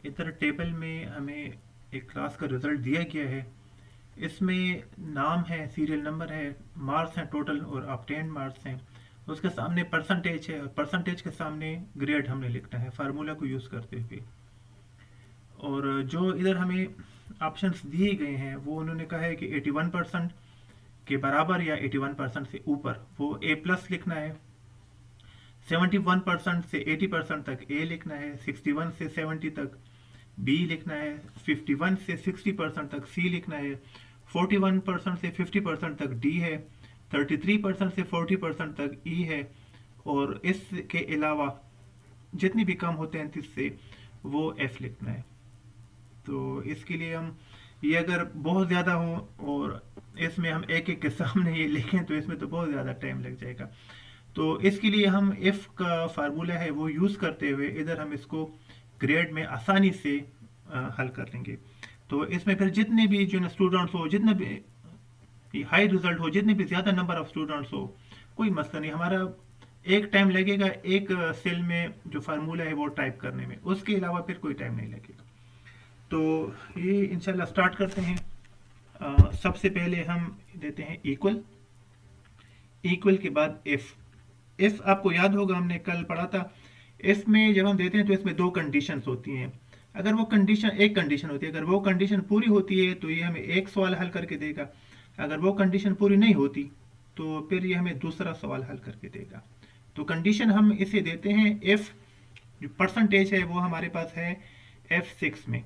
इधर टेबल में हमें एक क्लास का रिजल्ट दिया गया है। इसमें नाम है, सीरियल नंबर है, मार्क्स हैं टोटल और ऑब्टेन्ड मार्क्स हैं। उसके सामने परसेंटेज है और परसेंटेज के सामने ग्रेड हमने लिखना है फार्मूला को यूज़ करते हुए। और जो इधर हमें ऑप्शंस दिए गए हैं वो उन्होंने कहा है कि 81% के बराबर या 81% से ऊपर वो ए प्लस लिखना है। 71% से 80% तक ए लिखना है। 61 से 70 तक बी लिखना है। 51 से 60% तक सी लिखना है। 41% से 50% तक डी है। 33% से 40% तक ई है। और इसके अलावा जितनी भी कम होते हैं 30 से वो एफ लिखना है। तो इसके लिए हम ये अगर बहुत ज़्यादा हो और इसमें हम एक एक के सामने ये लिखें तो इसमें तो बहुत ज़्यादा टाइम लग जाएगा। तो इसके लिए हम इफ़ का फार्मूला है वो यूज़ करते हुए इधर हम इसको ग्रेड में आसानी से हल कर लेंगे। तो इसमें फिर जितने भी जो स्टूडेंट्स हो, जितने भी हाई रिजल्ट हो, जितने भी ज़्यादा नंबर ऑफ स्टूडेंट्स हो, कोई मसला नहीं। हमारा एक टाइम लगेगा एक सेल में जो फार्मूला है वो टाइप करने में, उसके अलावा फिर कोई टाइम नहीं लगेगा। तो ये इंशाल्लाह स्टार्ट करते हैं। सबसे पहले हम देते हैं इक्वल। इक्वल के बाद इफ़। इफ़ आपको याद होगा हमने कल पढ़ा था। इफ़ में जब हम देते हैं तो इसमें दो कंडीशंस होती हैं। अगर वो कंडीशन, एक कंडीशन होती है, अगर वो कंडीशन पूरी होती है तो ये हमें एक सवाल हल करके देगा। अगर वो कंडीशन पूरी नहीं होती तो फिर ये हमें दूसरा सवाल हल करके देगा। तो कंडीशन हम इसे देते हैं इफ़ जो परसेंटेज है वो हमारे पास है F6 में।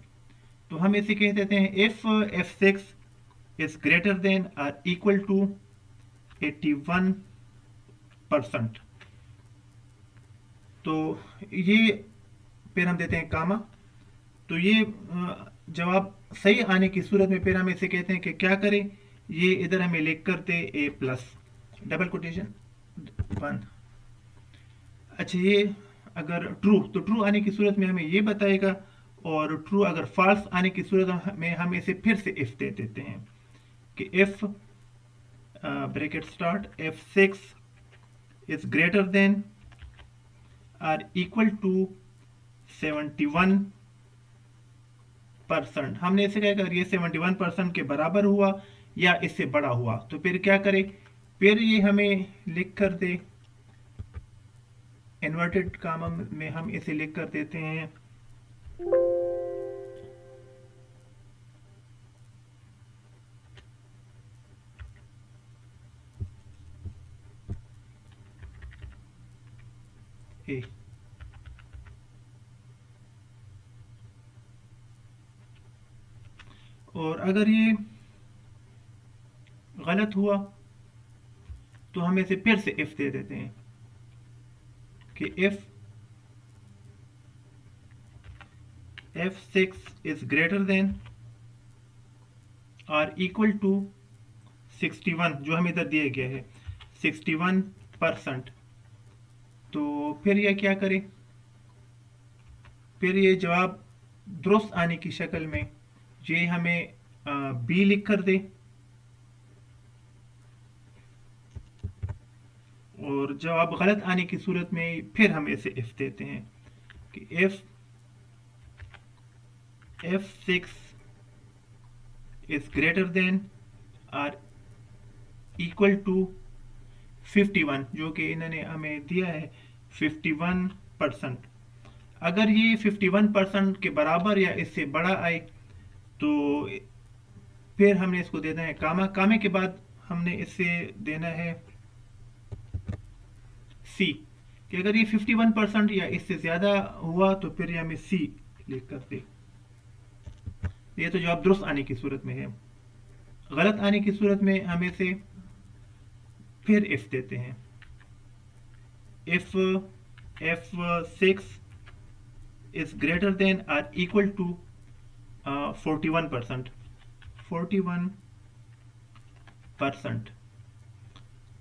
तो हम इसे कह देते हैं if F6 is greater than और इक्वल टू 81%। तो ये फिर हम देते हैं कामा। तो ये जवाब सही आने की सूरत में फिर हम इसे कहते हैं कि क्या करें, ये इधर हमें लिख कर दे ए प्लस डबल कोटेशन 1। अच्छा, ये अगर ट्रू तो ट्रू आने की सूरत में हमें ये बताएगा, और ट्रू अगर फॉल्स आने की सूरत में हम इसे फिर से इफ दे देते हैं कि if bracket start F6 is greater than or equal to 71%। हमने इसे कहा अगर ये 71% के बराबर हुआ या इससे बड़ा हुआ तो फिर क्या करें, फिर ये हमें लिख कर दे इन्वर्टेड कामा में हम इसे लिख कर देते हैं ए। और अगर ये गलत हुआ तो हम इसे फिर से इफ दे देते हैं कि if F6 is greater than or equal to 61, जो हम इधर दिया गया है 61%। तो फिर यह क्या करें, फिर ये जवाब दुरुस्त आने की शक्ल में ये हमें बी लिख कर दे, और जवाब गलत आने की सूरत में फिर हम इसे इफ देते हैं कि if F6 is greater than or equal to 51, जो कि इन्होंने हमें दिया है 51%। अगर ये 51% के बराबर या इससे बड़ा आए तो फिर हमने इसको देना है कामा। कामे के बाद हमने इससे देना है सी, कि अगर ये 51% या इससे ज़्यादा हुआ तो फिर ये हमें सी लिख कर दे। ये तो जवाब दुरुस्त आने की सूरत में है। गलत आने की सूरत में हम इसे फिर इफ देते हैं if F6 is greater than or equal to 41%।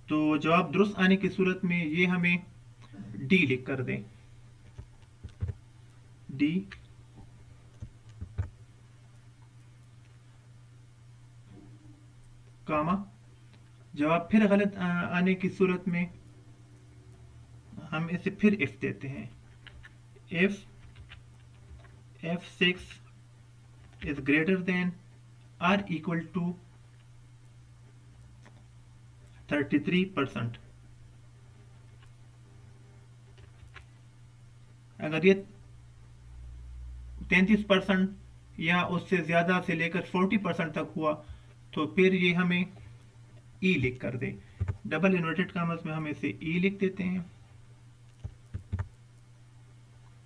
तो जवाब दुरुस्त आने की सूरत में ये हमें डी लिख कर दें, डी कामा। जवाब फिर गलत आने की सूरत में हम इसे फिर इफ देते हैं if F6 is greater than or equal to 33%। अगर ये 33% या उससे ज़्यादा से लेकर 40% तक हुआ तो फिर ये हमें ई लिख कर दे। डबल इन्वर्टेड कॉमर्स में हम इसे ई लिख देते हैं,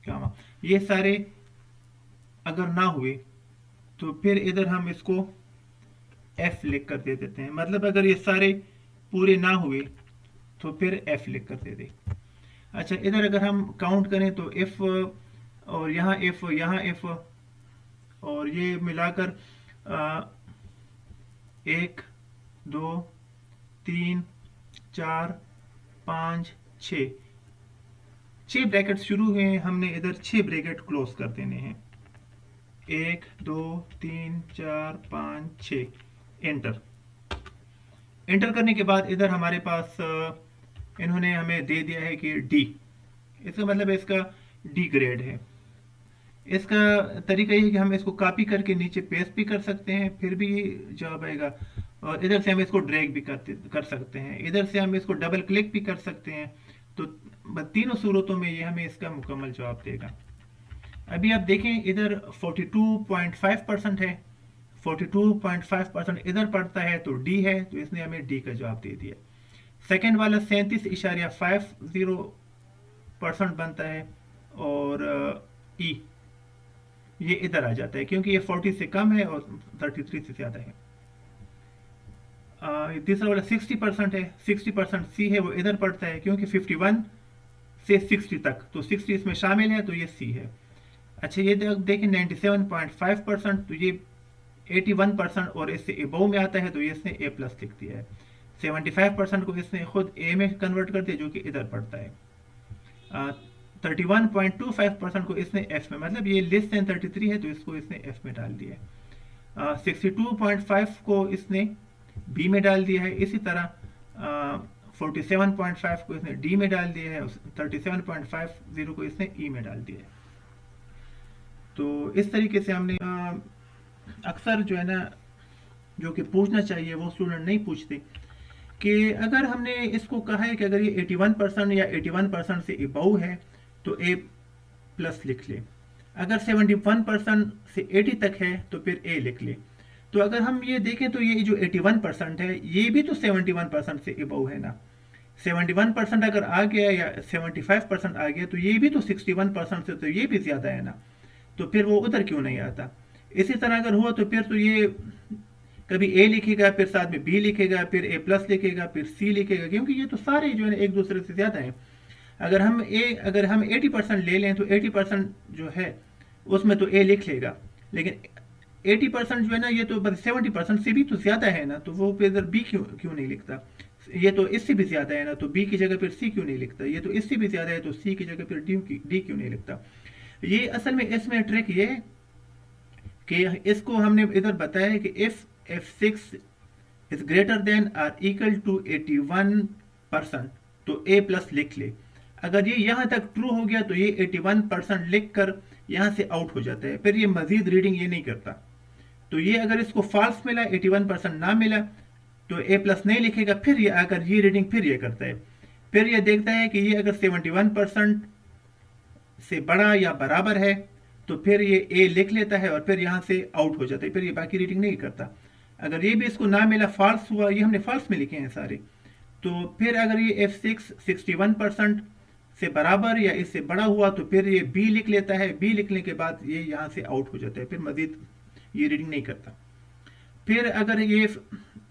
क्या ये सारे अगर ना हुए तो फिर इधर हम इसको एफ लिख कर दे देते हैं। मतलब अगर ये सारे पूरे ना हुए तो फिर एफ लिख कर दे दे। अच्छा, इधर अगर हम काउंट करें तो एफ और यहाँ एफ और ये मिलाकर 1 2 3 4 5 6 ब्रैकेट शुरू हुए हैं, हमने इधर 6 ब्रैकेट क्लोज कर देने हैं। 1 2 3 4 5 6 एंटर करने के बाद इधर हमारे पास इन्होंने हमें दे दिया है कि डी। इसका मतलब इसका डी ग्रेड है। इसका तरीका ये है कि हम इसको कॉपी करके नीचे पेस्ट भी कर सकते हैं, फिर भी जवाब आएगा। और इधर से हम इसको ड्रैग भी कर सकते हैं, इधर से हम इसको डबल क्लिक भी कर सकते हैं। तो तीनों सूरतों में ये हमें इसका मुकम्मल जवाब देगा। अभी आप देखें इधर 42.5% है, 42.5% इधर पड़ता है तो डी है, तो इसने हमें डी का जवाब दे दिया। सेकेंड वाला 37.50% बनता है और ई ये इधर आ जाता है क्योंकि ये 40 से कम है और 33 से ज़्यादा है। तीसरा वाला 60% है, 60% सी है, वो इधर पड़ता है क्योंकि 51 से 60 तक, तो 60 इसमें शामिल है तो ये सी है। अच्छा, ये देखें 97.5%, तो ये 81% और इससे एबव में आता है तो ये इसने ए प्लस लिख दिया है। 75% को इसने खुद ए में कन्वर्ट कर दिया जो कि इधर पड़ता है। 31.25% को इसने एफ में, मतलब ये लेस देन 33 है तो इसको इसने एफ में डाल दिया है। 62.5 को इसने बी में डाल दिया है। इसी तरह 47.5 को इसने डी में डाल दिया है, 37.50 को इसने ई में डाल दिया है। तो इस तरीके से हमने अक्सर जो है ना, जो कि पूछना चाहिए वो स्टूडेंट नहीं पूछते, कि अगर हमने इसको कहा है कि अगर ये 81% या 81% से अबव है तो ए प्लस लिख ले, अगर 71% से 80 तक है तो फिर ए लिख ले। तो अगर हम ये देखें तो ये जो 81% है ये भी तो 71% से अबव है ना। 71% अगर आ गया या 75% आ गया तो ये भी तो 61% से, तो ये भी ज़्यादा है ना, तो फिर वो उधर क्यों नहीं आता। इसी तरह अगर हुआ तो फिर तो ये कभी ए लिखेगा, फिर साथ में बी लिखेगा, फिर ए प्लस लिखेगा, फिर सी लिखेगा, क्योंकि ये तो सारे जो है एक दूसरे से ज़्यादा हैं। अगर हम 80% ले लें तो 80% जो है उसमें तो ए लिख लेगा, लेकिन 80% जो है ना ये तो 70% से भी तो ज़्यादा है ना, तो वो फिर बी क्यों नहीं लिखता। ये तो इससे भी ज़्यादा है ना, तो बी की जगह फिर सी क्यों नहीं लिखता। ये तो इससे भी ज़्यादा है तो सी की जगह फिर डी क्यों नहीं लिखता। ये असल में इसमें ट्रिक ये है कि इसको हमने इधर बताया है कि if F6 is greater than और इक्वल टू 81% तो ए प्लस लिख ले। अगर ये यहाँ तक ट्रू हो गया तो ये 81% लिख कर यहाँ से आउट हो जाता है, फिर ये मजीद रीडिंग ये नहीं करता। तो ये अगर इसको फॉल्स मिला, 81% ना मिला तो ए प्लस नहीं लिखेगा, फिर ये अगर ये रीडिंग फिर ये करता है, फिर ये देखता है कि ये अगर 71% से बड़ा या बराबर है तो फिर ये ए लिख लेता है और फिर यहाँ से आउट हो जाता है, फिर ये बाकी रीडिंग नहीं करता। अगर ये भी इसको ना मिला, फॉल्स हुआ, ये हमने फॉल्स में लिखे हैं सारे, तो फिर अगर ये F6 61% से बराबर या इससे बड़ा हुआ तो फिर ये बी लिख लेता है। बी लिखने के बाद ये यहाँ से आउट हो जाता है, फिर मजीद ये रीडिंग नहीं करता। फिर अगर ये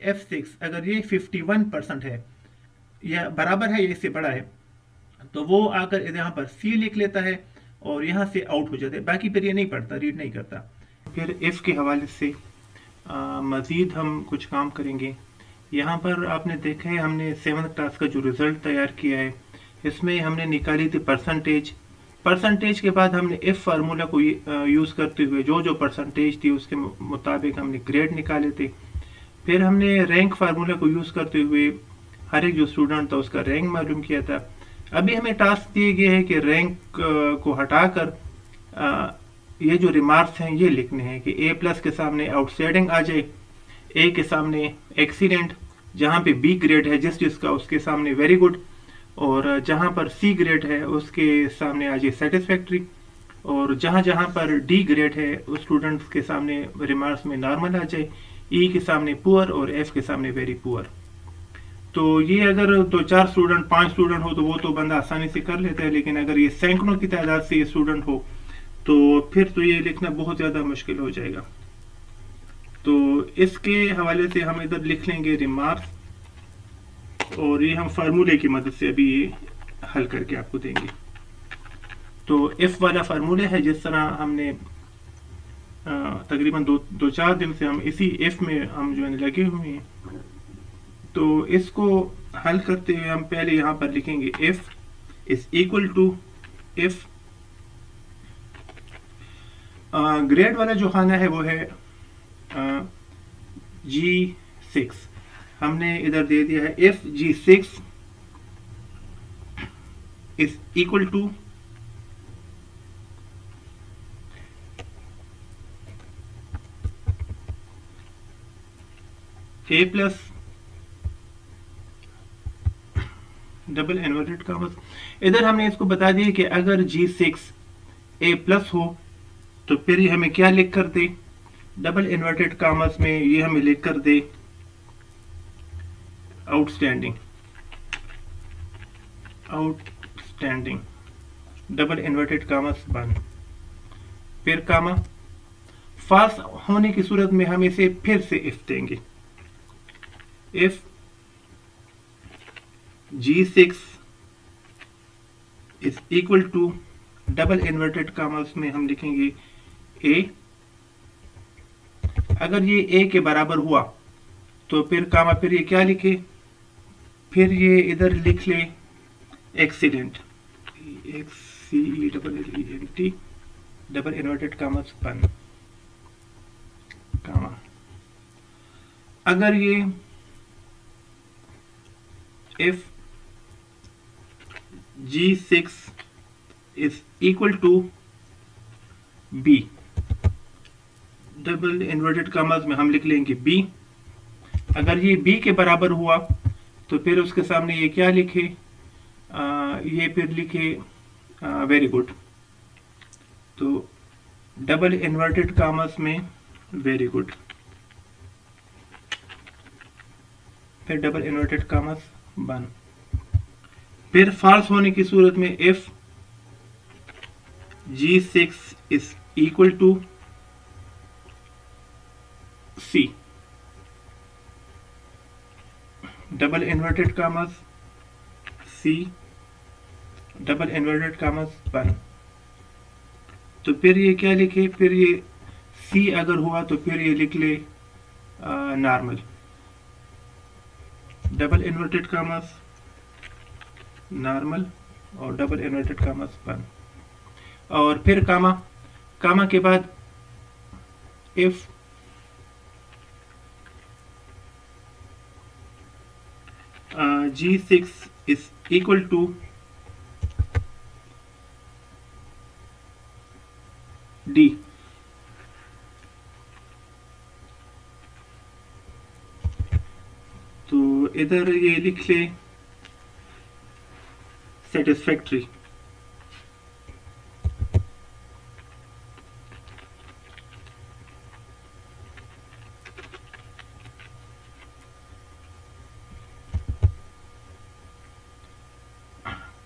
F6 अगर ये 51% है या बराबर है या इससे बड़ा है तो वो आकर यहाँ पर सी लिख लेता है और यहाँ से आउट हो जाता है, बाकी फिर ये नहीं पढ़ता, रीड नहीं करता। फिर इफ के हवाले से मज़ीद हम कुछ काम करेंगे। यहाँ पर आपने देखा है हमने 7th क्लास का जो रिज़ल्ट तैयार किया है इसमें हमने निकाली थी परसेंटेज के बाद हमने इफ फार्मूला को यूज़ करते हुए जो परसेंटेज थी उसके मुताबिक हमने ग्रेड निकाले थे। फिर हमने रैंक फार्मूला को यूज़ करते हुए हर एक जो स्टूडेंट था उसका रैंक मालूम किया था। अभी हमें टास्क दिए गए है कि रैंक को हटाकर ये जो रिमार्क्स हैं ये लिखने हैं कि ए प्लस के सामने आउटस्टैंडिंग आ जाए, ए के सामने एक्सीलेंट, जहाँ पे बी ग्रेड है जिस जिसका उसके सामने वेरी गुड, और जहाँ पर सी ग्रेड है उसके सामने आ जाए सेटिस्फैक्ट्री, और जहाँ जहाँ पर डी ग्रेड है उस स्टूडेंट्स के सामने रिमार्क्स में नॉर्मल आ जाए, ई के सामने पुअर और एफ के सामने वेरी पुअर। तो ये अगर 2-4 स्टूडेंट 5 स्टूडेंट हो तो वो तो बंदा आसानी से कर लेता है, लेकिन अगर ये सैकड़ों की तादाद से ये स्टूडेंट हो तो फिर तो ये लिखना बहुत ज़्यादा मुश्किल हो जाएगा। तो इसके हवाले से हम इधर लिख लेंगे रिमार्क्स, और ये हम फार्मूले की मदद से अभी ये हल करके आपको देंगे। तो इफ वाला फार्मूला है, जिस तरह हमने तकरीबन 2-4 दिन से हम इसी इफ में हम जो है लगे हुए हैं। तो इसको हल करते हुए हम पहले यहाँ पर लिखेंगे if is equal to if grade वाला जो खाना है वो है G6, हमने इधर दे दिया है if G6 is equal to A plus double inverted commas. इधर हमने इसको बता दिया कि अगर G6 A प्लस हो तो फिर ये हमें क्या लिख कर दे, डबल इन्वर्टेड कॉमर्स में ये हमें लिख कर दे outstanding, outstanding double inverted commas बंद, फिर कामा। फाल्स होने की सूरत में हम इसे फिर से इफ देंगे, if G6 is equal to double inverted commas में हम लिखेंगे A, अगर ये A के बराबर हुआ तो फिर कामा, फिर ये क्या लिखे, फिर ये इधर लिख ले excellent, XCELLENT double inverted commas बंद कामा। अगर ये if G6 is equal to B, double inverted commas में हम लिख लेंगे B, अगर ये B के बराबर हुआ तो फिर उसके सामने ये क्या लिखे, ये फिर लिखे वेरी गुड, तो डबल इन्वर्टेड कॉमर्स में वेरी गुड, फिर डबल इन्वर्टेड कॉमर्स बन। फिर फॉल्स होने की सूरत में if G6 is equal to C, double inverted commas C, double inverted commas बन। तो फिर ये क्या लिखे, फिर ये C अगर हुआ तो फिर ये लिख ले normal, double inverted commas normal और डबल इन्वर्टेड कॉमर्स बंद, और फिर कामा, कामा के बाद if G6 is equal to D, तो इधर ये लिख ले satisfactory,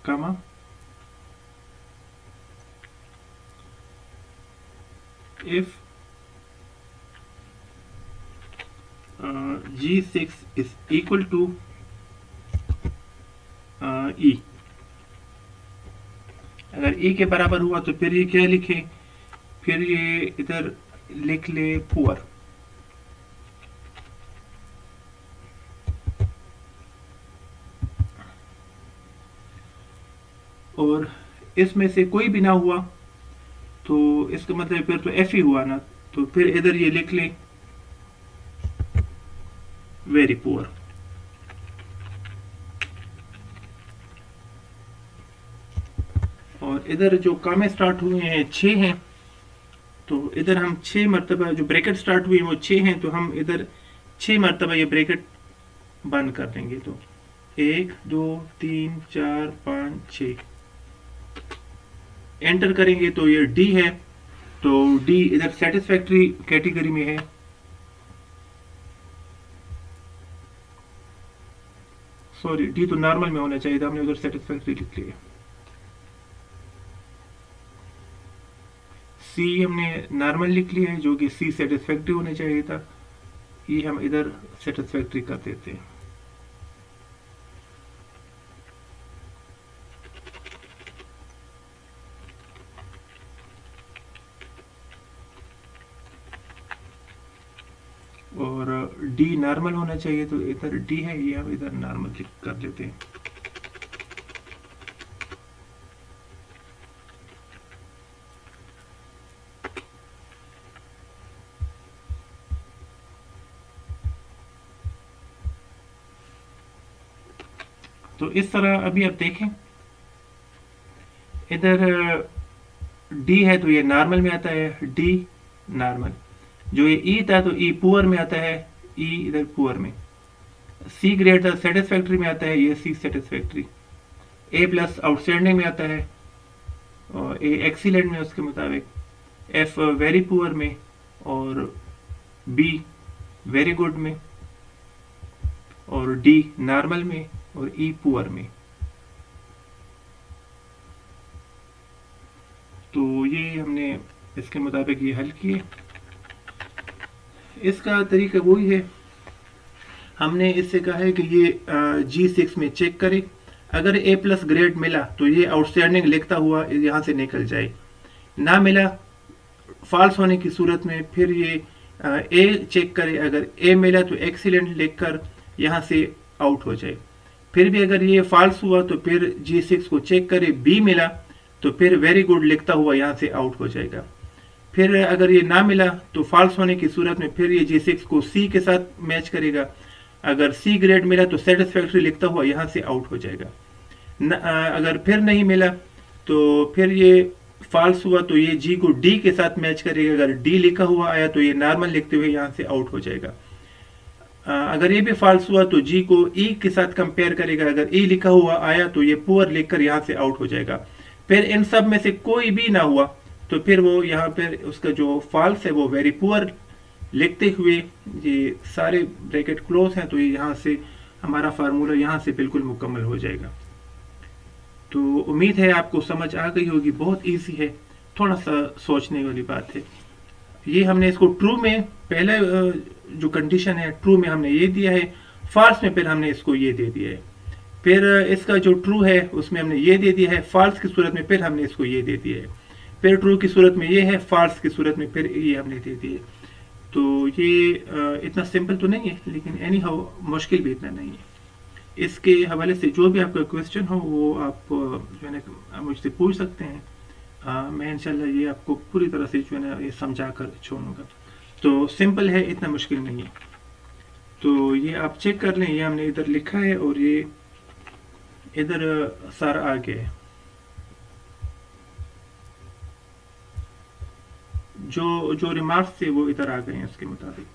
comma if G6 is equal to E, अगर E के बराबर हुआ तो फिर ये क्या लिखे, फिर ये इधर लिख ले पुअर, और इसमें से कोई भी ना हुआ तो इसका मतलब फिर तो F ही हुआ ना, तो फिर इधर ये लिख ले वेरी पुअर। और इधर जो कामें स्टार्ट हुए हैं 6 हैं, तो इधर हम 6 मरतबा जो ब्रैकेट स्टार्ट हुई वो 6 हैं, तो हम इधर 6 मरतबा ये ब्रैकेट बंद कर देंगे। तो 1 2 3 4 5 6 एंटर करेंगे तो ये डी है, तो डी इधर सेटिस्फैक्ट्री कैटेगरी में है। सॉरी, डी तो नॉर्मल में होना चाहिए था, हमने उधर सेटिस्फैक्ट्री लिख लिया। सी हमने नॉर्मल लिख लिया है, जो कि सी सेटिस्फैक्ट्री होना चाहिए था, ये हम इधर सेटिस्फैक्ट्री कर देते हैं। और डी नॉर्मल होना चाहिए, तो इधर डी है, ये हम इधर नॉर्मल कर लेते हैं। तो इस तरह अभी आप देखें, इधर डी है तो ये नॉर्मल में आता है, डी नॉर्मल। जो ये ई था तो ई पुअर में आता है, ई इधर पुअर में। सी ग्रेड था सेटिस्फैक्ट्री में आता है, ये सी सेटिस्फैक्ट्री। ए प्लस आउटस्टैंडिंग में आता है, और ए एक्सीलेंट में उसके मुताबिक। एफ वेरी पुअर में, और बी वेरी गुड में, और डी नॉर्मल में, और ई पुअर में। तो ये हमने इसके मुताबिक ये हल किए। इसका तरीका वही है, हमने इससे कहा है कि ये G6 में चेक करें, अगर ए प्लस ग्रेड मिला तो ये आउटस्टैंडिंग लिखता हुआ यहाँ से निकल जाए, ना मिला फॉल्स होने की सूरत में फिर ये ए चेक करे, अगर ए मिला तो एक्सीलेंट लिखकर यहाँ से आउट हो जाए। फिर भी अगर ये फॉल्स हुआ तो फिर G6 को चेक करे, बी मिला तो फिर वेरी गुड लिखता हुआ यहाँ से आउट हो जाएगा। फिर अगर ये ना मिला तो फॉल्स होने की सूरत में फिर ये G6 को सी के साथ मैच करेगा, अगर सी ग्रेड मिला तो सेटिस्फैक्ट्री लिखता हुआ यहाँ से आउट हो जाएगा। अगर फिर नहीं मिला तो फिर ये फॉल्स हुआ तो ये जी को डी के साथ मैच करेगा, अगर डी लिखा हुआ आया तो ये नॉर्मल लिखते हुए यहाँ से आउट हो जाएगा। अगर ये भी फॉल्स हुआ तो जी को ई के साथ कंपेयर करेगा, अगर ई लिखा हुआ आया तो ये पुअर लिखकर यहाँ से आउट हो जाएगा। फिर इन सब में से कोई भी ना हुआ तो फिर वो यहाँ पर उसका जो फॉल्स है वो वेरी पुअर लिखते हुए ये सारे ब्रैकेट क्लोज हैं, तो ये यहाँ से हमारा फार्मूला यहाँ से बिल्कुल मुकम्मल हो जाएगा। तो उम्मीद है आपको समझ आ गई होगी, बहुत इजी है, थोड़ा सा सोचने वाली बात है। ये हमने इसको ट्रू में पहले जो कंडीशन है ट्रू में हमने ये दिया है, फॉल्स में फिर हमने इसको ये दे दिया है, फिर इसका जो ट्रू है उसमें हमने ये दे दिया है, फॉल्स की सूरत में फिर हमने इसको ये दे दिया है, फिर ट्रू की सूरत में ये है, फॉल्स की सूरत में फिर ये हमने दे दिया है। तो ये इतना सिंपल तो नहीं है, लेकिन एनी हाउ मुश्किल भी इतना नहीं है। इसके हवाले से जो भी आपका क्वेश्चन हो वो आप जो है ना मुझसे पूछ सकते हैं। मैं इंशाल्लाह ये आपको पूरी तरह से जो है ना ये समझा कर छोड़ूंगा। तो सिंपल है, इतना मुश्किल नहीं है। तो ये आप चेक कर लें, ये हमने इधर लिखा है और ये इधर सारा आ गया है। जो रिमार्क्स थे वो इधर आ गए हैं उसके मुताबिक।